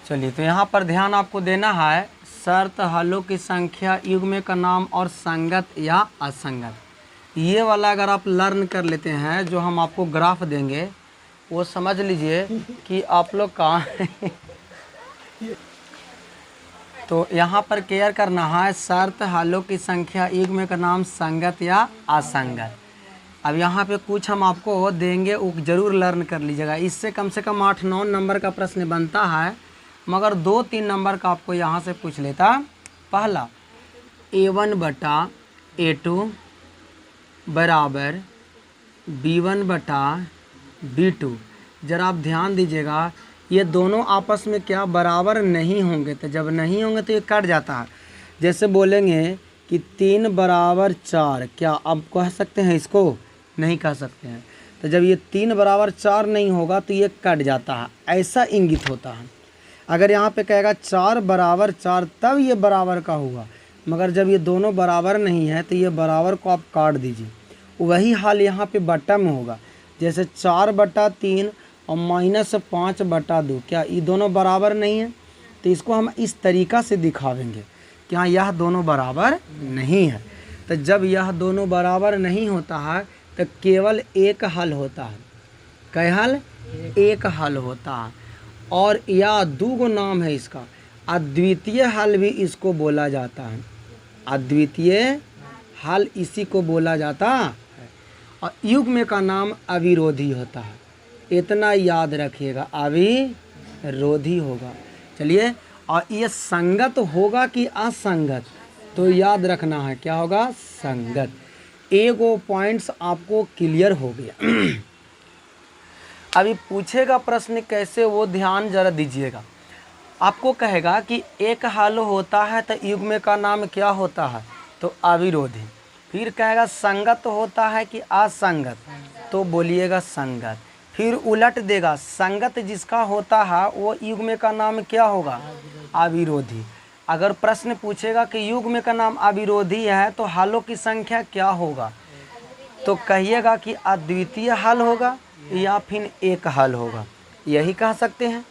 चलिए, तो यहाँ पर ध्यान आपको देना है, शर्त हलों की संख्या, युग्म का नाम और संगत या असंगत। ये वाला अगर आप लर्न कर लेते हैं, जो हम आपको ग्राफ देंगे वो समझ लीजिए कि आप लोग कहाँ तो यहाँ पर केयर करना है, शर्त हलों की संख्या, युग्म का नाम, संगत या असंगत। अब यहाँ पे कुछ हम आपको देंगे, वो ज़रूर लर्न कर लीजिएगा। इससे कम से कम 8-9 नंबर का प्रश्न बनता है, मगर 2-3 नंबर का आपको यहाँ से पूछ लेता। पहला, A1 बटा A2 बराबर B1 बटा B2। ज़रा आप ध्यान दीजिएगा, ये दोनों आपस में क्या बराबर नहीं होंगे, तो जब नहीं होंगे तो ये कट जाता है। जैसे बोलेंगे कि 3 बराबर 4, क्या आप कह सकते हैं इसको? नहीं कह सकते हैं। तो जब ये 3 बराबर 4 नहीं होगा तो ये कट जाता है, ऐसा इंगित होता है। अगर यहाँ पे कहेगा 4 बराबर 4, तब ये बराबर का होगा, मगर जब ये दोनों बराबर नहीं है तो ये बराबर को आप काट दीजिए। वही हाल यहाँ पे बट्टा में होगा, जैसे 4/3 और -5/2, क्या ये दोनों बराबर नहीं है? तो इसको हम इस तरीक़ा से दिखावेंगे कि हाँ, यह दोनों बराबर नहीं है। तो जब यह दोनों बराबर नहीं होता है तो केवल एक हल होता है। कै हल? एक हल होता है। और या दूगो नाम है इसका, अद्वितीय हल भी इसको बोला जाता है। अद्वितीय हल इसी को बोला जाता है। और युग्म का नाम अविरोधी होता है। इतना याद रखिएगा, अविरोधी होगा। चलिए, और ये संगत होगा कि असंगत, तो याद रखना है क्या होगा? संगत। एगो पॉइंट्स आपको क्लियर हो गया। अभी पूछेगा प्रश्न कैसे, वो ध्यान जरा दीजिएगा। आपको कहेगा कि एक हल होता है तो युग्म का नाम क्या होता है? तो अविरोधी। फिर कहेगा संगत होता है कि असंगत, तो बोलिएगा संगत। फिर उलट देगा, संगत जिसका होता है वो युग्म का नाम क्या होगा? अविरोधी। अगर प्रश्न पूछेगा कि युग्म का नाम अविरोधी है तो हलों की संख्या क्या होगा, तो कहिएगा कि अद्वितीय हल होगा या फिर एक हल होगा, यही कह सकते हैं।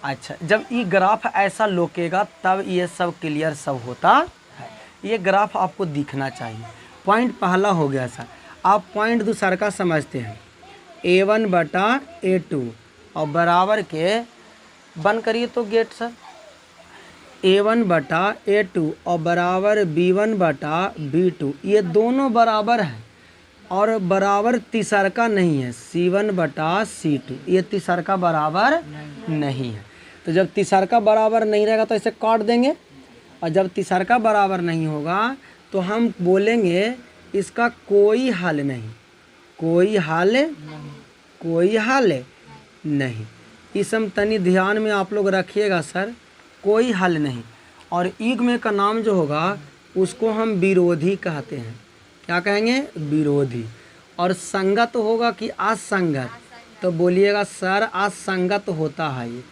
अच्छा, जब ये ग्राफ ऐसा लोकेगा तब ये सब क्लियर सब होता है। ये ग्राफ आपको दिखना चाहिए। पॉइंट पहला हो गया सर। आप पॉइंट दूसरा का समझते हैं, A1 बटा A2 और बराबर के बंद करिए तो गेट सर, A1 बटा A2 और बराबर B1 बटा B2। ये दोनों बराबर हैं और बराबर तीसरा का नहीं है, C1 बटा C2। ये तीसरा का बराबर नहीं है। तो जब तीसरा का बराबर नहीं रहेगा तो इसे काट देंगे, और जब तीसरा का बराबर नहीं होगा तो हम बोलेंगे इसका कोई हल नहीं, कोई हल, कोई हल नहीं। इस हम तनी ध्यान में आप लोग रखिएगा सर, कोई हल नहीं। और युग्म का नाम जो होगा उसको हम विरोधी कहते हैं। क्या कहेंगे? विरोधी। और संगत होगा कि असंगत, तो बोलिएगा सर असंगत होता है ये।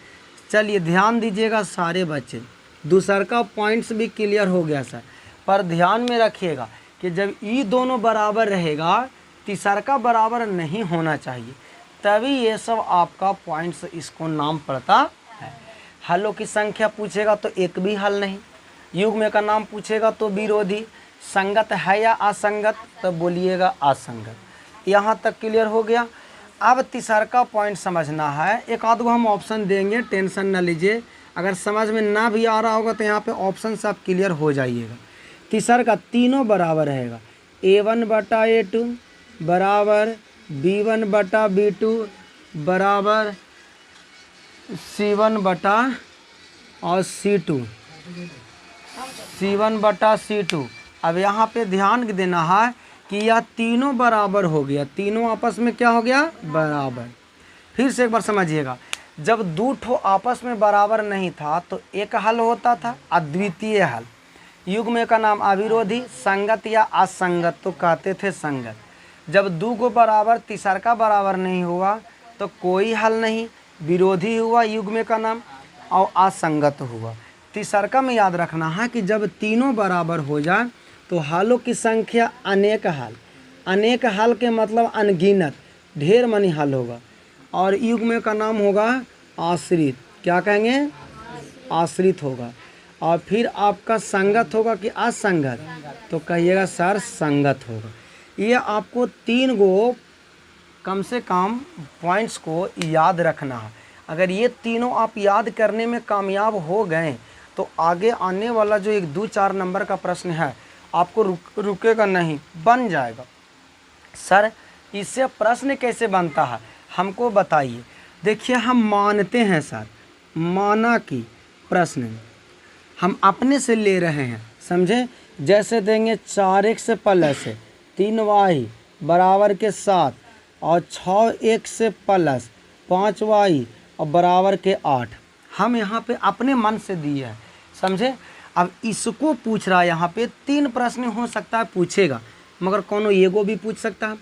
चलिए ध्यान दीजिएगा सारे बच्चे, दूसरा का पॉइंट्स भी क्लियर हो गया सर। पर ध्यान में रखिएगा कि जब ये दोनों बराबर रहेगा, तीसरा का बराबर नहीं होना चाहिए, तभी ये सब आपका पॉइंट्स इसको नाम पड़ता है। हलों की संख्या पूछेगा तो एक भी हल नहीं, युग्म का नाम पूछेगा तो विरोधी, संगत है या असंगत, तो बोलिएगा असंगत। यहाँ तक क्लियर हो गया। अब तीसरा का पॉइंट समझना है, एक आध गो हम ऑप्शन देंगे, टेंशन ना लीजिए। अगर समझ में ना भी आ रहा होगा तो यहाँ पे ऑप्शन सब क्लियर हो जाइएगा। तीसरा का तीनों बराबर रहेगा, A1 बटा A2 बराबर B1 बटा B2 बराबर C1 बटा और C2, C1 बटा C2। अब यहाँ पे ध्यान देना है कि यह तीनों बराबर हो गया, तीनों आपस में क्या हो गया? बराबर। फिर से एक बार समझिएगा, जब दो ठो आपस में बराबर नहीं था तो एक हल होता था, अद्वितीय हल। युग्म का नाम अविरोधी, संगत या असंगत तो कहते थे संगत। जब दो को बराबर तीसरा का बराबर नहीं हुआ तो कोई हल नहीं, विरोधी हुआ युग्म का नाम, और असंगत हुआ। तीसरा में याद रखना है कि जब तीनों बराबर हो जाए तो हलों की संख्या अनेक हल, अनेक हल के मतलब अनगिनत, ढेर मनी हल होगा। और युग्म का नाम होगा आश्रित। क्या कहेंगे? आश्रित होगा। और फिर आपका संगत होगा कि असंगत, तो कहिएगा सर संगत होगा। ये आपको 3 गो कम से कम पॉइंट्स को याद रखना है। अगर ये तीनों आप याद करने में कामयाब हो गए तो आगे आने वाला जो 1, 2, 4 नंबर का प्रश्न है आपको रुकेगा नहीं, बन जाएगा। सर इससे प्रश्न कैसे बनता है हमको बताइए। देखिए हम मानते हैं सर, माना कि प्रश्न हम अपने से ले रहे हैं, समझे। जैसे देंगे 4x प्लस 3y बराबर के 7 और 6x प्लस 5y और बराबर के 8। हम यहाँ पे अपने मन से दिए हैं, समझे। अब इसको पूछ रहा है, यहाँ पे 3 प्रश्न हो सकता है पूछेगा, मगर कोनो एगो भी पूछ सकता है।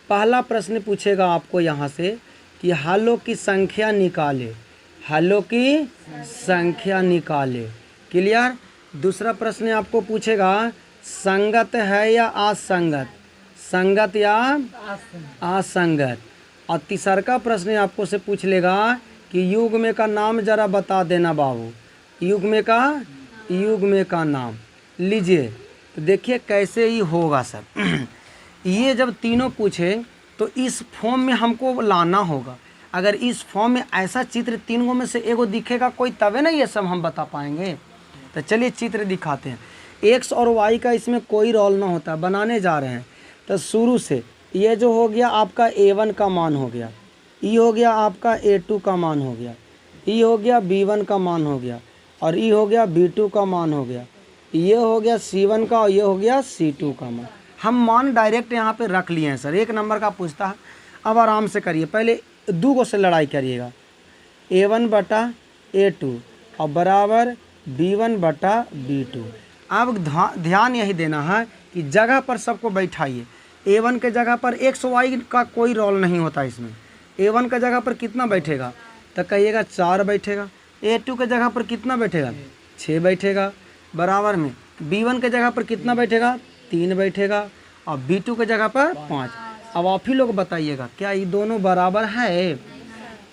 पहला प्रश्न पूछेगा आपको यहाँ से कि हलों की संख्या निकाले, हलों की संख्या निकाले, क्लियर। दूसरा प्रश्न आपको पूछेगा संगत है या असंगत, संगत या असंगत। और तीसरा का प्रश्न आपको से पूछ लेगा कि युग्म का नाम जरा बता देना बाबू, युग्म का नाम लीजिए। तो देखिए कैसे ही होगा सर। ये जब तीनों पूछे तो इस फॉर्म में हमको लाना होगा। अगर इस फॉर्म में ऐसा चित्र 3 गो में से एगो दिखेगा कोई, तबे ना ये सब हम बता पाएंगे। तो चलिए चित्र दिखाते हैं। एक्स और वाई का इसमें कोई रोल ना होता, बनाने जा रहे हैं। तो शुरू से ये जो हो गया आपका A1 का मान हो गया, ये हो गया आपका A2 का मान हो गया, ये हो गया B1 का मान हो गया, और ये हो गया B2 का मान हो गया, ये हो गया C1 का, और ये हो गया C2 का मान। हम मान डायरेक्ट यहाँ पे रख लिए हैं सर। 1 नंबर का पूछता है, अब आराम से करिए। पहले 2 गो से लड़ाई करिएगा, A1 बटा A2 और बराबर B1 बटा B2। अब ध्यान यही देना है कि जगह पर सबको बैठाइए। A1 के जगह पर एक्स वाई का कोई रोल नहीं होता इसमें। A1 का जगह पर कितना बैठेगा, तो कहिएगा 4 बैठेगा। A2 के जगह पर कितना बैठेगा, 6 बैठेगा। बराबर में B1 के जगह पर कितना बैठेगा, 3 बैठेगा। और B2 के जगह पर 5। अब आप ही लोग बताइएगा क्या ये दोनों बराबर है।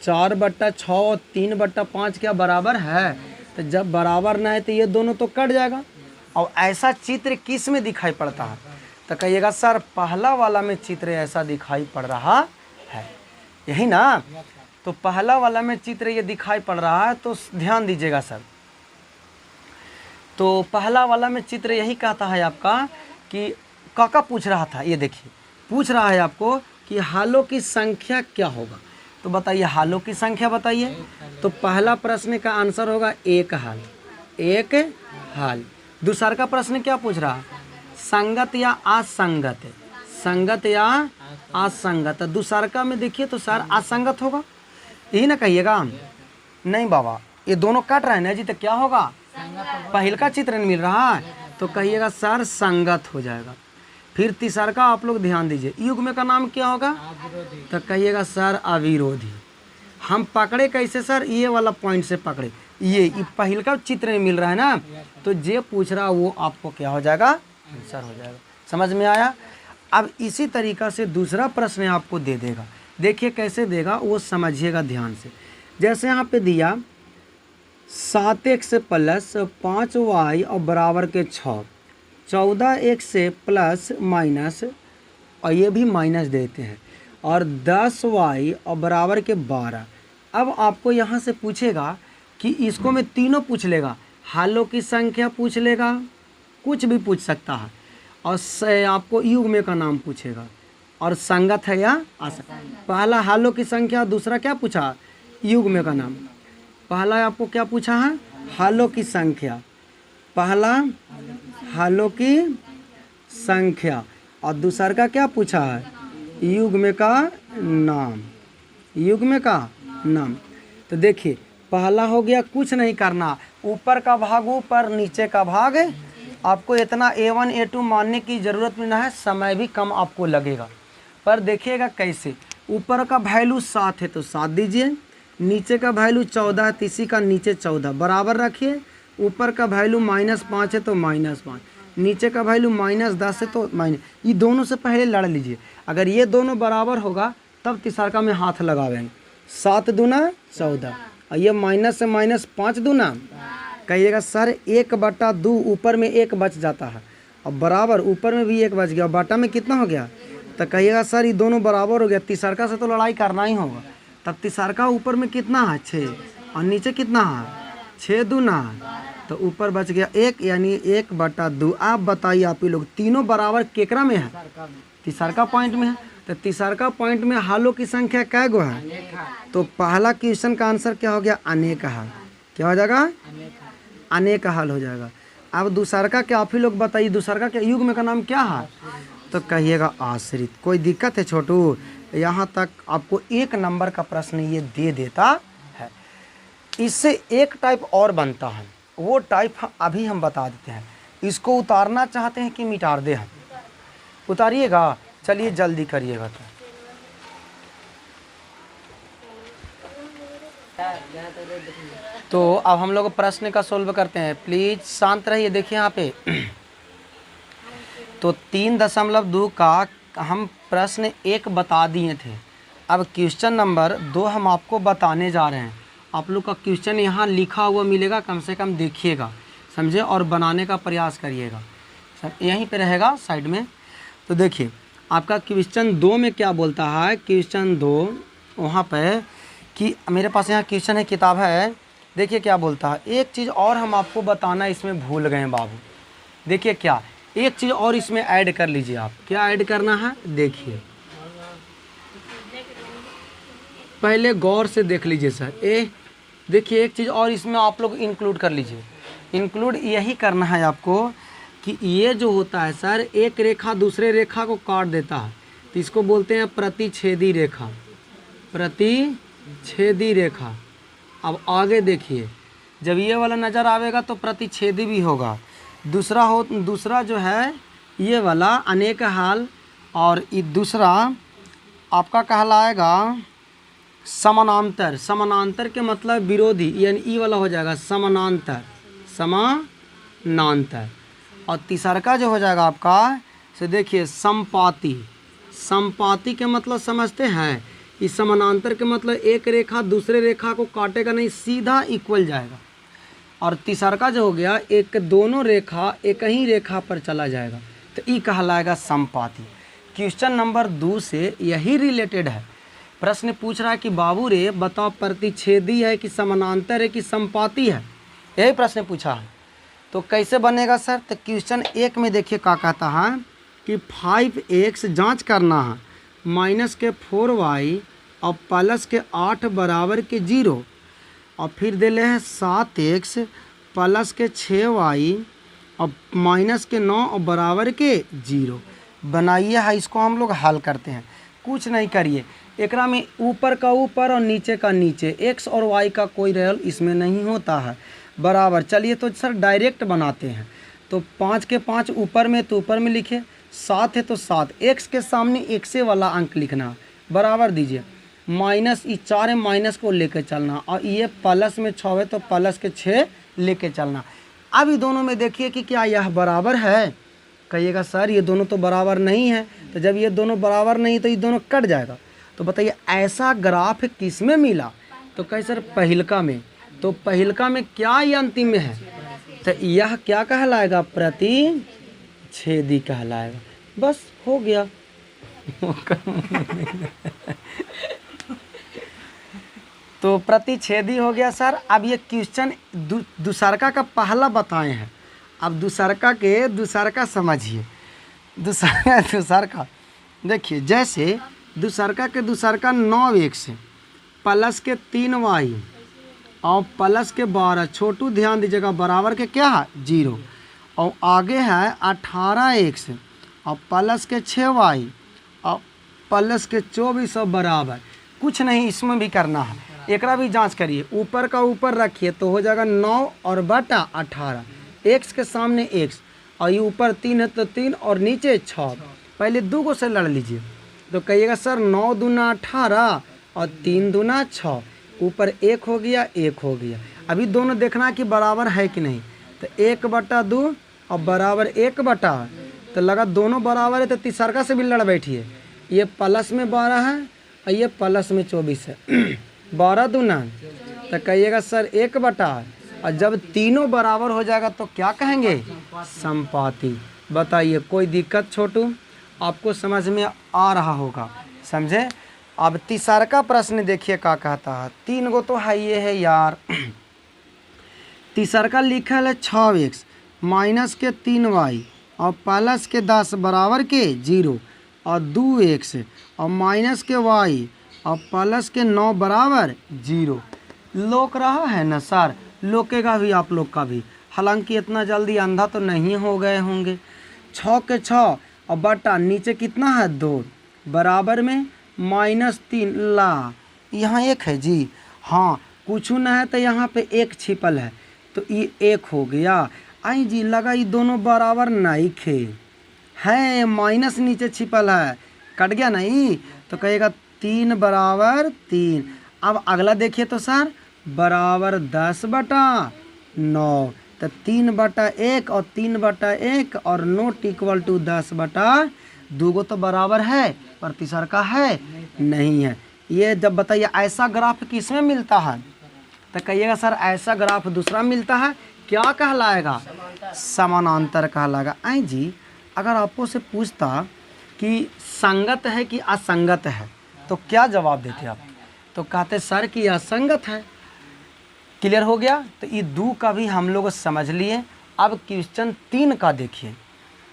4 बट्टा 6 और 3 बट्टा 5 क्या बराबर है। तो जब बराबर ना है तो ये दोनों तो कट जाएगा। और ऐसा चित्र किस में दिखाई पड़ता है, तो कहिएगा सर पहला वाला में चित्र ऐसा दिखाई पड़ रहा है, यही ना। तो पहला वाला में चित्र ये दिखाई पड़ रहा है, तो ध्यान दीजिएगा सर। तो पहला वाला में चित्र यही कहता है आपका कि काका पूछ रहा था, ये देखिए पूछ रहा है आपको कि हालों की संख्या क्या होगा। तो बताइए हालों की संख्या बताइए। तो पहला प्रश्न का आंसर होगा 1 हाल, 1 हाल। दूसरा का प्रश्न क्या पूछ रहा है, संगत या असंगत, संगत या असंगत। दूसरा का में देखिए तो सर असंगत होगा, यही ना कहिएगा। नहीं बाबा ये दोनों कट रहे हैं ना जी, तो क्या होगा, पहल का चित्र मिल रहा है, तो कहिएगा सर संगत हो जाएगा। फिर तीसरा का आप लोग ध्यान दीजिए, युग्म का नाम क्या होगा, तो कहिएगा सर अविरोधी। हम पकड़े कैसे सर, ये वाला पॉइंट से पकड़े, ये पहल का चित्र में मिल रहा है ना, तो जे पूछ रहा वो आपको क्या हो जाएगा, आंसर हो जाएगा। समझ में आया। अब इसी तरीक़ा से दूसरा प्रश्न आपको दे देगा, देखिए कैसे देगा वो समझिएगा ध्यान से। जैसे यहाँ पे दिया 7x प्लस 5y और बराबर के 6, 14x प्लस माइनस, और ये भी माइनस देते हैं, और 10y और बराबर के 12। अब आपको यहाँ से पूछेगा कि इसको में तीनों पूछ लेगा, हालों की संख्या पूछ लेगा, कुछ भी पूछ सकता है, और आपको युग्म का नाम पूछेगा, और संगत है या असंगत। पहला हालों की संख्या, दूसरा क्या पूछा, युग्म का नाम। पहला आपको क्या पूछा है, हालों की संख्या, पहला हालों की संख्या, और दूसरा का क्या पूछा है, युग्म का नाम, युग्म का नाम। तो देखिए पहला हो गया, कुछ नहीं करना, ऊपर का भाग ऊपर, नीचे का भाग। आपको इतना A1 A2 मानने की ज़रूरत नहीं है, समय भी कम आपको लगेगा। पर देखिएगा कैसे, ऊपर का वैल्यू 7 है तो 7 दीजिए, नीचे का वैल्यू 14 है तो इसी का नीचे 14 बराबर रखिए। ऊपर का वैल्यू -5 है तो -5, नीचे का वैल्यू -10 है तो माइनस। ये दोनों से पहले लड़ लीजिए, अगर ये दोनों बराबर होगा तब तीसरा में हाथ लगावेंगे। 7 दूना 14, और ये माइनस से -5 दूना कहिएगा सर 1/2 ऊपर में 1 बच जाता है और बराबर ऊपर में भी 1 बच गया और बटा में कितना हो गया, तो कहिएगा सर ये दोनों बराबर हो गया। तीसरका से तो लड़ाई करना ही होगा। तब तीसरका ऊपर में कितना है 6 और नीचे कितना है 6 दूना, तो ऊपर बच गया 1 यानी 1/2। आप बताइए आप ही लोग तीनों बराबर केकरा में है, तीसरका पॉइंट में है। तो तीसरका पॉइंट में हालों की संख्या कै गो है, तो पहला क्वेश्चन का आंसर क्या हो गया अनेक हल। क्या हो जाएगा अनेक हल हो जाएगा। अब दूसरका क्या आप ही लोग बताइए, दूसरका क्या युग्म का नाम क्या है, तो कहिएगा आश्रित। कोई दिक्कत है छोटू, यहाँ तक आपको 1 नंबर का प्रश्न ये दे देता है। इससे एक टाइप और बनता है, वो टाइप अभी हम बता देते हैं। इसको उतारना चाहते हैं कि मिटा दे, हम उतारिएगा, चलिए जल्दी करिएगा। तो अब हम लोग प्रश्न का सोल्व करते हैं। प्लीज शांत रहिए। देखिए यहाँ पे तो 3.2 का हम प्रश्न 1 बता दिए थे। अब क्वेश्चन नंबर 2 हम आपको बताने जा रहे हैं। आप लोग का क्वेश्चन यहाँ लिखा हुआ मिलेगा, कम से कम देखिएगा, समझे, और बनाने का प्रयास करिएगा। सर यहीं पे रहेगा साइड में। तो देखिए आपका क्वेश्चन 2 में क्या बोलता है, क्वेश्चन 2 वहाँ पे कि मेरे पास यहाँ क्वेश्चन है, किताब है। देखिए क्या बोलता है। एक चीज़ और हम आपको बताना इसमें भूल गए बाबू। देखिए क्या, एक चीज़ और इसमें ऐड कर लीजिए। आप क्या ऐड करना है, देखिए पहले गौर से देख लीजिए सर। देखिए एक चीज़ और इसमें आप लोग इंक्लूड कर लीजिए। इंक्लूड यही करना है आपको कि ये जो होता है सर, एक रेखा दूसरे रेखा को काट देता है, तो इसको बोलते हैं प्रतिच्छेदी रेखा, प्रतिच्छेदी रेखा। अब आगे देखिए, जब ये वाला नज़र आवेगा तो प्रतिच्छेदी भी होगा। दूसरा जो है ये वाला अनेक हल, और ये दूसरा आपका कहलाएगा समानांतर। समानांतर के मतलब विरोधी, यानी ई वाला हो जाएगा समानांतर, समानांतर। और तीसरा जो हो जाएगा आपका, से देखिए संपाती। संपाती के मतलब समझते हैं, इस समानांतर के मतलब एक रेखा दूसरे रेखा को काटेगा नहीं, सीधा इक्वल जाएगा। और तीसरा जो हो गया, एक दोनों रेखा एक ही रेखा पर चला जाएगा, तो ये कहलाएगा संपाती। क्वेश्चन नंबर 2 से यही रिलेटेड है। प्रश्न पूछ रहा है कि बाबू रे बताओ प्रतिच्छेदी है कि समानांतर है कि संपाती है, यही प्रश्न पूछा है। तो कैसे बनेगा सर, तो क्वेश्चन 1 में देखिए क्या कहता है कि 5x जांच करना है माइनस के 4y और प्लस के 8 बराबर के 0, और फिर दे ले हैं 7x प्लस के 6y और माइनस के 9 और बराबर के 0 बनाइए है। इसको हम लोग हल करते हैं। कुछ नहीं करिए, एकरा में ऊपर का ऊपर और नीचे का नीचे, x और y का कोई रोल इसमें नहीं होता है, बराबर। चलिए तो सर डायरेक्ट बनाते हैं। तो 5 के 5 ऊपर में तो ऊपर में लिखे, 7 है तो 7, x के सामने एक से वाला अंक लिखना, बराबर दीजिए। माइनस ये 4 है, माइनस को लेकर चलना, और ये प्लस में 6 है तो प्लस के 6 लेके चलना। अब ये दोनों में देखिए कि क्या यह बराबर है, कहिएगा सर ये दोनों तो बराबर नहीं है। तो जब ये दोनों बराबर नहीं तो ये दोनों कट जाएगा। तो बताइए ऐसा ग्राफ किस में मिला, तो कहे सर पहिलका में। तो पहिलका में क्या ये अंतिम में है, तो यह क्या कहलाएगा, प्रतिच्छेदी कहलाएगा। बस हो गया। तो प्रतिच्छेदी हो गया सर। अब ये क्वेश्चन दूसरका का पहला बताए हैं। अब दूसरका समझिए। दूसरका देखिए, जैसे दूसरका 9x प्लस के 3y और प्लस के 12, छोटू ध्यान दीजिएगा, बराबर के क्या है 0, और आगे है 18x और प्लस के 6y और प्लस के 24 और बराबर। कुछ नहीं इसमें भी करना है, एकरा भी जांच करिए। ऊपर का ऊपर रखिए तो हो जाएगा 9 और बटा 18, x के सामने x, और ये ऊपर 3 है तो 3 और नीचे 6। पहले 2 को से लड़ लीजिए, तो कहिएगा सर 9 दूना 18 और 3 दूना 6, ऊपर 1 हो गया 1 हो गया। अभी दोनों देखना कि बराबर है कि नहीं, तो 1/2 और बराबर 1/, तो लगा दोनों बराबर है। तो तीसरका से भी लड़ बैठिए, ये प्लस में 12 है और ये प्लस में 24 है। 12 दूना, तो कहिएगा सर 1/, और जब तीनों बराबर हो जाएगा तो क्या कहेंगे, समपाती। बताइए कोई दिक्कत छोटू, आपको समझ में आ रहा होगा, समझे। अब तीसरा का प्रश्न देखिए क्या कहता है। 3 गो तो है ये है यार। तीसरा का लिखल है 6x माइनस के 3y और प्लस के 10 बराबर के 0 और 2x और माइनस के y और प्लस के 9 बराबर 0। लोक रहा है ना सर, लोकेगा भी आप लोग का भी, हालांकि इतना जल्दी अंधा तो नहीं हो गए होंगे। 6 के 6 और बटा नीचे कितना है 2 बराबर में -3 ला, यहाँ 1 है जी, हाँ कुछ ना है तो यहाँ पे 1 छिपल है तो ये 1 हो गया। आई जी लगा ये दोनों बराबर नहीं खे है, माइनस नीचे छिपल है, कट गया नहीं तो कहेगा 3 बराबर 3। अब अगला देखिए तो सर बराबर 10 बटा 9 तो 3 बटा 1 और 3 बटा 1 और नोट इक्वल टू 10 बटा 2 गो तो बराबर है पर तीसरा का है नहीं है। ये जब बताइए ऐसा ग्राफ किस में मिलता है तो कहिएगा सर ऐसा ग्राफ दूसरा मिलता है, क्या कहलाएगा, समानांतर कहलाएगा। आई जी अगर आपको से पूछता कि संगत है कि असंगत है तो क्या जवाब देते आप, तो कहते सर कि असंगत है। क्लियर हो गया। तो ये 2 का भी हम लोग समझ लिए। अब क्वेश्चन 3 का देखिए,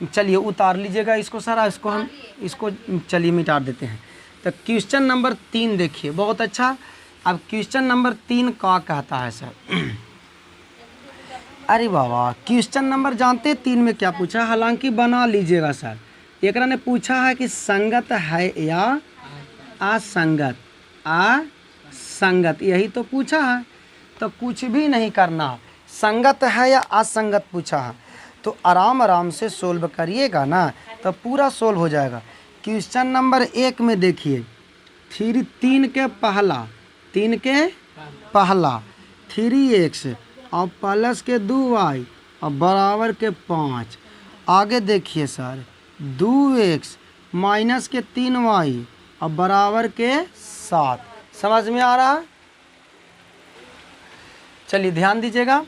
चलिए उतार लीजिएगा इसको सर, इसको हम इसको चलिए मिटा देते हैं। तो क्वेश्चन नंबर 3 देखिए, बहुत अच्छा। अब क्वेश्चन नंबर 3 का कहता है सर अरे बाबा क्वेश्चन नंबर जानते 3 में क्या पूछा, हालांकि बना लीजिएगा सर। एक ने पूछा है कि संगत है या असंगत, असंगत यही तो पूछा है, तो कुछ भी नहीं करना, संगत है या असंगत पूछा है तो आराम आराम से सोल्व करिएगा ना तो पूरा सोल्व हो जाएगा। क्वेश्चन नंबर 1 में देखिए 3 के पहला 3x और प्लस के 2y और बराबर के 5। आगे देखिए सर 2x माइनस के 3y और बराबर के 7। समझ में आ रहा है। चलिए ध्यान दीजिएगा।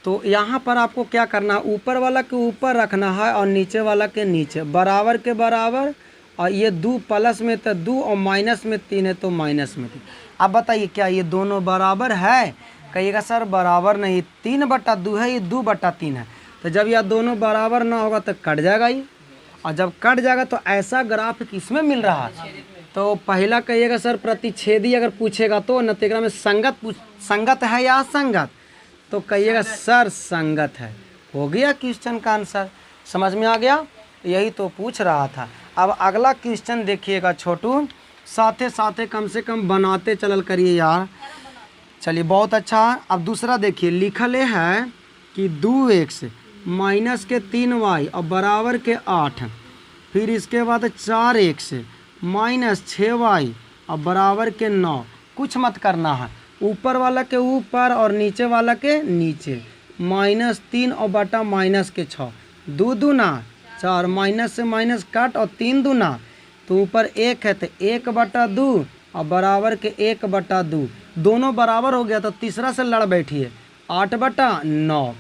तो यहाँ पर आपको क्या करना है, ऊपर वाला के ऊपर रखना है और नीचे वाला के नीचे, बराबर के बराबर। और ये 2 प्लस में तो 2 और माइनस में 3 है तो माइनस में 3। अब बताइए क्या ये दोनों बराबर है, कहिएगा सर बराबर नहीं, 3 बटा 2 है, ये 2 बटा 3 है। तो जब यह दोनों बराबर ना होगा तो कट जाएगा ये, और जब कट जाएगा तो ऐसा ग्राफ किसमें मिल रहा है, तो पहला कहिएगा सर प्रतिच्छेदी अगर पूछेगा तो नतीजा में संगत है या असंगत, तो कहिएगा सर संगत है। हो गया क्वेश्चन का आंसर, समझ में आ गया, यही तो पूछ रहा था। अब अगला क्वेश्चन देखिएगा छोटू, साथे साथे कम से कम बनाते चलल करिए यार। चलिए बहुत अच्छा। अब दूसरा देखिए लिखल है कि 2x माइनस के 3y और बराबर के 8, फिर इसके बाद 4x माइनस 6y और बराबर के 9। कुछ मत करना है, ऊपर वाला के ऊपर और नीचे वाला के नीचे, -3 और बटा माइनस के 6, 2 दूना 4, माइनस से माइनस काट और 3 दूना तो ऊपर 1 है तो 1 बटा 2 और बराबर के 1 बटा 2, दोनों बराबर हो गया तो तीसरा से लड़ बैठिए 8 बटा 9।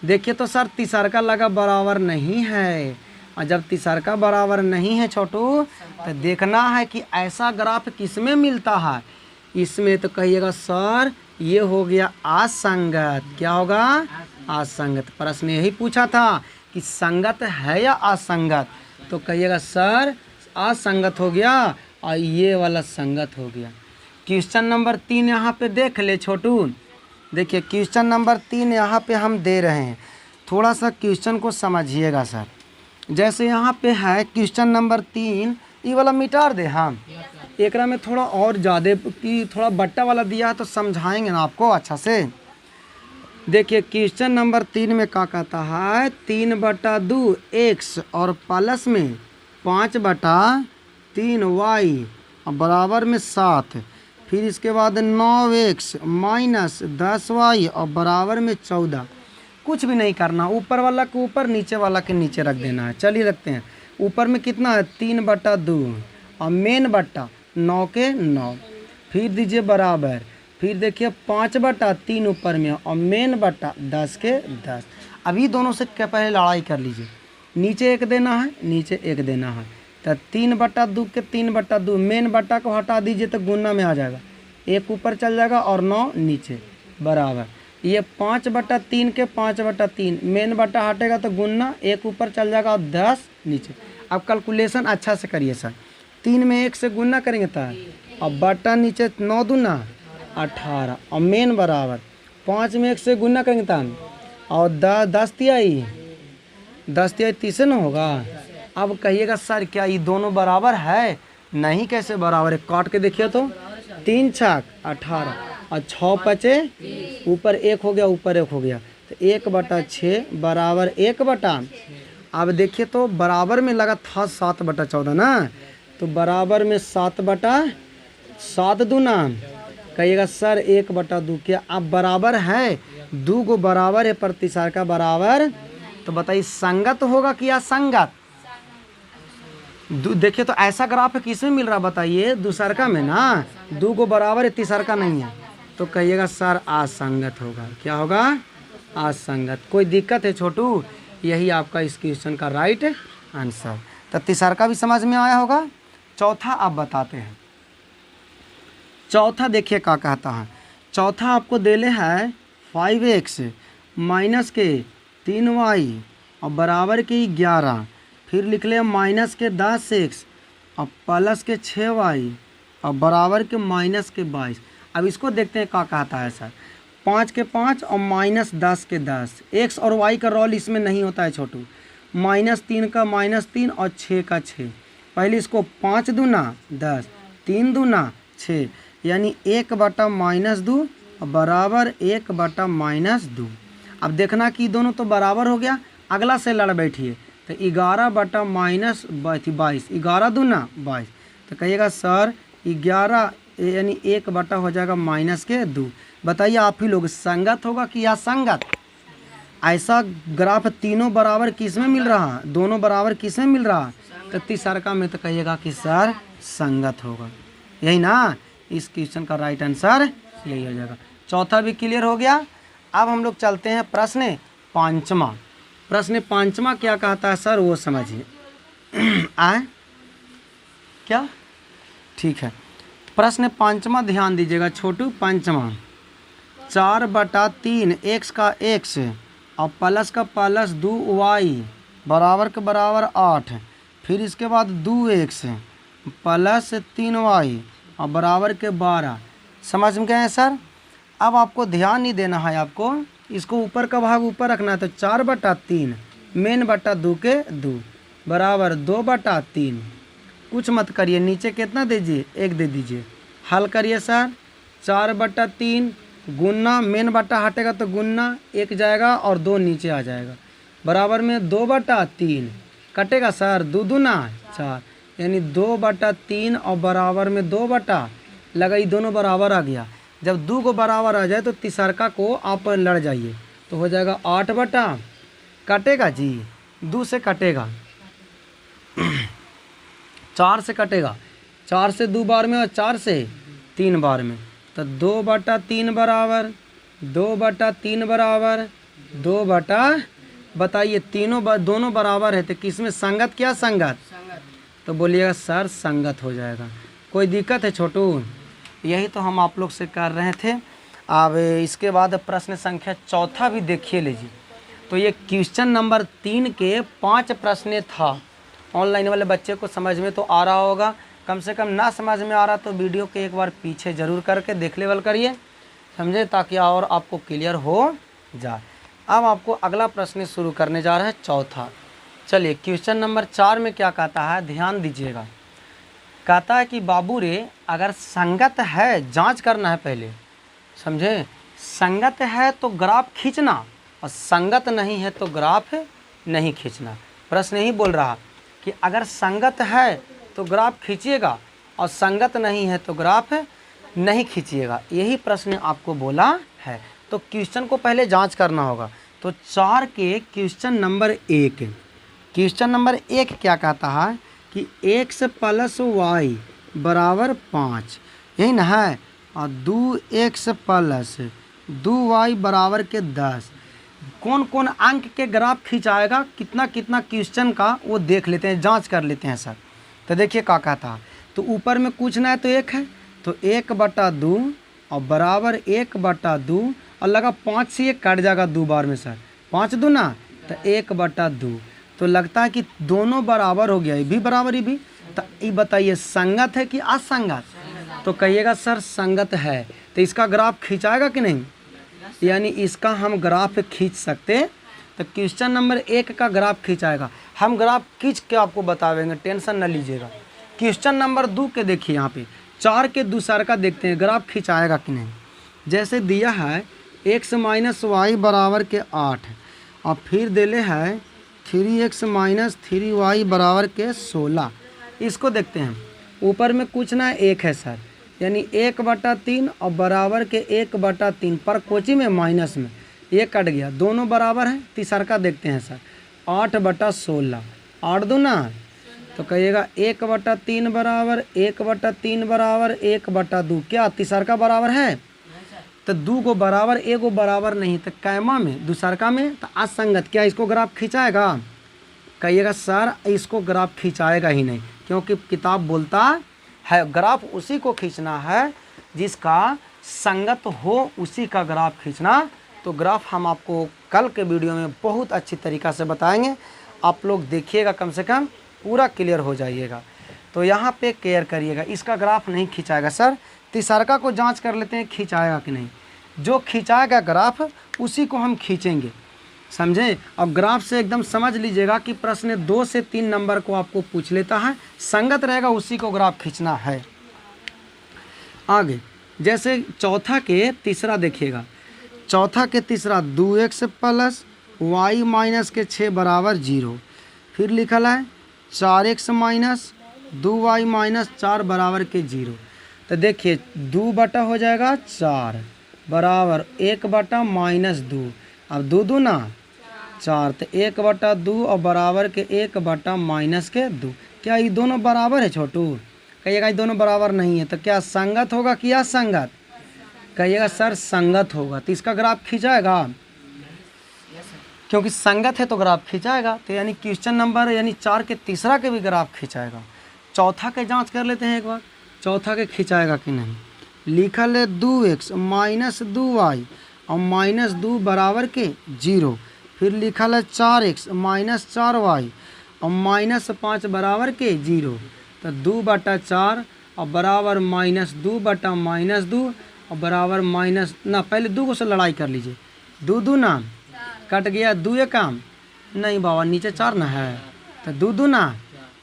देखिए तो सर तीसरा का लगा बराबर नहीं है, और जब तीसरा का बराबर नहीं है छोटू तो देखना है कि ऐसा ग्राफ किस में मिलता है, इसमें तो कहिएगा सर ये हो गया असंगत। क्या होगा, असंगत। प्रश्न यही पूछा था कि संगत है या असंगत, तो कहिएगा सर असंगत हो गया और ये वाला संगत हो गया। क्वेश्चन नंबर 3 यहाँ पे देख ले छोटू, देखिए क्वेश्चन नंबर 3 यहाँ पे हम दे रहे हैं, थोड़ा सा क्वेश्चन को समझिएगा सर। जैसे यहाँ पे है क्वेश्चन नंबर 3, ये वाला मिटार दे हम, एक में थोड़ा और ज़्यादा कि थोड़ा बट्टा वाला दिया है तो समझाएंगे ना आपको अच्छा से। देखिए क्वेश्चन नंबर 3 में क्या कहता है, 3 बटा 2 x और प्लस में 5 बटा 3 y और बराबर में 7, फिर इसके बाद 9x माइनस 10y और बराबर में 14। कुछ भी नहीं करना, ऊपर वाला के ऊपर नीचे वाला के नीचे रख देना है। चलिए रखते हैं, ऊपर में कितना है 3 बटा 2 और मेन बट्टा 9 के 9, फिर दीजिए बराबर, फिर देखिए 5/3 ऊपर में और मेन बटा 10 के 10। अभी दोनों से क्या पहले लड़ाई कर लीजिए, नीचे 1 देना है, नीचे 1 देना है, तो 3/2 के 3/2 मेन बटा को हटा दीजिए तो गुना में आ जाएगा, 1 ऊपर चल जाएगा और 9 नीचे बराबर। ये 5/3 के 5/3 मेन बटा हटेगा तो गुना, 1 ऊपर चल जाएगा और 10 नीचे। अब कैलकुलेशन अच्छा से करिए सर, 3 में 1 से गुना करेंगे तो और बटा नीचे 9 दूना 18 और मेन बराबर 5 में 1 से गुना करेंगे तो और 10 तिहाई 30 न होगा। अब कहिएगा सर क्या ये दोनों बराबर है? नहीं, कैसे बराबर है? काट के देखिए तो 3 छक 18 और 6 पचे ऊपर 1 हो गया, ऊपर 1 हो गया तो 1/6 बराबर 1 अब देखिए तो बराबर में लगा था 7/14 ना, तो बराबर में 7/7 दूना कहिएगा सर 1/2 क्या अब बराबर है? 2 को बराबर है प्रतिसार का बराबर, तो बताइए संगत होगा कि असंगत? देखिए तो ऐसा ग्राफ किस में मिल रहा बताइए? दूसरका में ना, 2 को बराबर है, तीसरका नहीं है, तो कहिएगा सर असंगत होगा। क्या होगा? असंगत। कोई दिक्कत है छोटू? यही आपका इस क्वेश्चन का राइट आंसर। तो तीसरका भी समझ में आया होगा। चौथा आप बताते हैं। चौथा देखिए क्या कहता है। चौथा आपको देले है 5x माइनस के 3y और बराबर के 11, फिर लिख ले माइनस के 10x और प्लस के 6y और बराबर के माइनस के 22। अब इसको देखते हैं क्या कहता है सर। 5 के 5 और माइनस 10 के 10, x और y का रोल इसमें नहीं होता है छोटू। -3 का -3 और 6 का 6। पहले इसको 5 दूना 10, 3 दूना 6, यानी 1/-2 और बराबर 1/-2। अब देखना कि दोनों तो बराबर हो गया। अगला से लड़ बैठिए तो 11/-22, 11 दूना 22, तो कहिएगा सर 11 यानी 1 हो जाएगा -2। बताइए आप ही लोग संगत होगा कि असंगत? ऐसा ग्राफ तीनों बराबर किस में मिल रहा? दोनों बराबर किस में मिल रहा? तो तीसरका में तो कहिएगा कि सर संगत होगा। यही ना इस क्वेश्चन का राइट आंसर यही हो जाएगा। चौथा भी क्लियर हो गया। अब हम लोग चलते हैं प्रश्न पांचवा। प्रश्न पांचवा क्या कहता है सर वो समझिए। आए क्या? ठीक है। प्रश्न पांचवा ध्यान दीजिएगा छोटू। पांचवा 4/3 x का x और प्लस का प्लस 2y बराबर के बराबर 8, फिर इसके बाद 2x प्लस 3y और बराबर के 12। समझ में गए हैं सर? अब आपको ध्यान नहीं देना है, आपको इसको ऊपर का भाग ऊपर रखना है। तो 4/3 मेन बटा 2 के 2 बराबर 2/3। कुछ मत करिए, नीचे कितना दीजिए? 1 दे दीजिए। हल करिए सर। 4/3 गुना मेन बटा हटेगा तो गुना 1 जाएगा और 2 नीचे आ जाएगा, बराबर में 2/3 कटेगा सर, 2 दूना 4, यानी 2/3 और बराबर में 2 लगा, ये दोनों बराबर आ गया। जब 2 को बराबर आ जाए तो तीसरका को आप लड़ जाइए तो हो जाएगा 8 कटेगा जी, 2 से कटेगा 4 से कटेगा, 4 से 2 बार में और 4 से 3 बार में, तो 2/3 बराबर 2/3 बराबर 2 बताइए दोनों बराबर है तो किसमें संगत? क्या संगत? तो बोलिएगा सर संगत हो जाएगा। कोई दिक्कत है छोटू? यही तो हम आप लोग से कर रहे थे। अब इसके बाद प्रश्न संख्या चौथा भी देखिए लीजिए। तो ये क्वेश्चन नंबर 3 के 5 प्रश्न था। ऑनलाइन वाले बच्चे को समझ में तो आ रहा होगा, कम से कम ना समझ में आ रहा तो वीडियो के एक बार पीछे ज़रूर करके देख लेवल करिए, समझे, ताकि और आपको क्लियर हो जाए। अब आपको अगला प्रश्न शुरू करने जा रहा है चौथा। चलिए क्वेश्चन नंबर 4 में क्या कहता है, ध्यान दीजिएगा। कहता है कि बाबू रे अगर संगत है, जांच करना है पहले, समझे, संगत है तो ग्राफ खींचना और संगत नहीं है तो ग्राफ नहीं खींचना। प्रश्न यही बोल रहा कि अगर संगत है तो ग्राफ खींचिएगा और संगत नहीं है तो ग्राफ नहीं खींचिएगा, यही प्रश्न आपको बोला है। तो क्वेश्चन को पहले जांच करना होगा। तो 4 के क्वेश्चन नंबर 1, क्वेश्चन नंबर 1 क्या कहता है कि x + y बराबर 5, यही ना है। और 2x प्लस 2y बराबर के 10। कौन कौन अंक के ग्राफ खिंचाएगा, कितना कितना क्वेश्चन का वो देख लेते हैं, जांच कर लेते हैं सर। तो देखिए क्या कहता, तो ऊपर में कुछ ना है तो 1 है, तो 1/2 और बराबर 1/2 और लगा 5 से 1 कट जाएगा 2 बार में सर, 5 दूना तो 1/2। तो लगता है कि दोनों बराबर हो गया, ये भी बराबर, ये भी। तो ये बताइए संगत है कि असंगत? तो कहिएगा सर संगत है। तो इसका ग्राफ खिंचाएगा कि नहीं, यानी इसका हम ग्राफ खींच सकते। तो क्वेश्चन नंबर 1 का ग्राफ खिंचाएगा, हम ग्राफ खींच के आपको बतावेंगे, टेंशन न लीजिएगा। क्वेश्चन नंबर 2 के देखिए, यहाँ पे 4 के दूसर का देखते हैं ग्राफ खिंचाएगा कि नहीं। जैसे दिया है x - y बराबर के 8 और फिर दिले है 3x - 3y बराबर के 16। इसको देखते हैं, ऊपर में कुछ ना 1 है सर, यानी 1/3 और बराबर के 1/3 पर कोची में माइनस में 1 कट गया, दोनों बराबर हैं। तीसर का देखते हैं सर, 8/16, 8 दूना तो कहिएगा 1/3 बराबर 1/3 बराबर 1/2, क्या तीसर का बराबर है? तो 2 को बराबर 1 को बराबर नहीं, तो कैमा में दूसर का में तो असंगत, क्या इसको ग्राफ खिंचाएगा? कहिएगा सर इसको ग्राफ खिंचाएगा ही नहीं, क्योंकि किताब बोलता है ग्राफ उसी को खींचना है जिसका संगत हो, उसी का ग्राफ खींचना। तो ग्राफ हम आपको कल के वीडियो में बहुत अच्छी तरीक़ा से बताएंगे, आप लोग देखिएगा, कम से कम पूरा क्लियर हो जाइएगा। तो यहाँ पे केयर करिएगा, इसका ग्राफ नहीं खिंचाएगा सर। तीसरका को जांच कर लेते हैं खिंचाएगा कि नहीं। जो खिंचाएगा ग्राफ उसी को हम खींचेंगे, समझे। अब ग्राफ से एकदम समझ लीजिएगा कि प्रश्न 2 से 3 नंबर को आपको पूछ लेता है, संगत रहेगा उसी को ग्राफ खींचना है। आगे जैसे चौथा के तीसरा देखिएगा, चौथा के तीसरा 2x प्लस y माइनस के 6 बराबर 0। फिर लिखल है 4x माइनस 2y माइनस 4 बराबर के 0। तो देखिए 2 बटा हो जाएगा 4 बराबर 1 बटा -2, अब 2 दूना 4, तो 1/2 और बराबर के 1/-2। क्या ये दोनों बराबर है छोटू? कहिएगा ये दोनों बराबर नहीं है, तो क्या संगत होगा कि असंगत? कहिएगा सर संगत होगा, तो इसका ग्राफ खिंचाएगा, क्योंकि संगत है तो ग्राफ खिंचाएगा। तो यानी क्वेश्चन नंबर यानी 4 के तीसरा के भी ग्राफ खिंचाएगा। चौथा के जांच कर लेते हैं एक बार, चौथा के खिंचाएगा कि नहीं। लिखल है 2x माइनस 2y और -2 बराबर के 0। फिर लिखल है 4x माइनस 4y और -5 बराबर के 0। तो 2/4 और बराबर -2 बटा -2 और बराबर माइनस ना, पहले 2 को से लड़ाई कर लीजिए, 2 दूना कट गया, 2 एक काम नहीं बाबा, नीचे 4 ना है, तो 2 दूना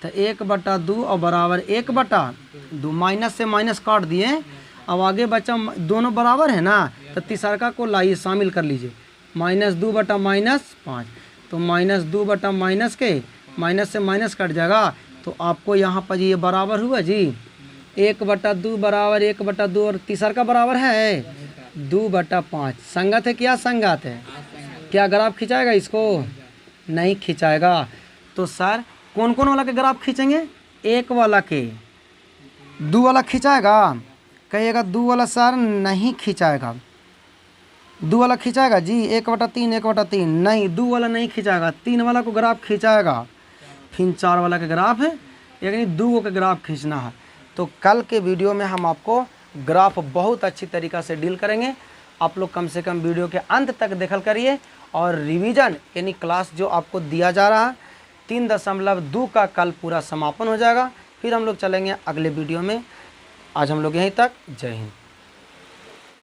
तो 1/2 और बराबर 1/2, माइनस से माइनस काट दिए। अब आगे बचा दोनों बराबर है ना, तो तीसरका को लाइए शामिल कर लीजिए, -2 बटा -5, तो -2 बटा माइनस के माइनस से माइनस कट जाएगा। तो आपको यहाँ पर ये बराबर हुआ जी 1/2 बराबर 1/2 और तीसरका बराबर है 2/5। संगत है क्या संगत है? क्या ग्राफ खिंचाएगा इसको? नहीं खिंचाएगा। तो सर कौन कौन वाला के ग्राफ खींचेंगे? 1 वाला के, 2 वाला खिंचाएगा? कहिएगा 2 वाला सर नहीं खिंचाएगा। 2 वाला खिंचाएगा जी 1/3 1/3, नहीं 2 वाला नहीं खिंचाएगा, 3 वाला को ग्राफ खिंचाएगा। फिर 4 वाला के ग्राफ है, यानी 2 का ग्राफ खींचना है। तो कल के वीडियो में हम आपको ग्राफ बहुत अच्छी तरीक़ा से डील करेंगे। आप लोग कम से कम वीडियो के अंत तक देखल करिए, और रिवीजन यानी क्लास जो आपको दिया जा रहा है 3.2 का कल पूरा समापन हो जाएगा। फिर हम लोग चलेंगे अगले वीडियो में। आज हम लोग यहीं तक, जय हिंद।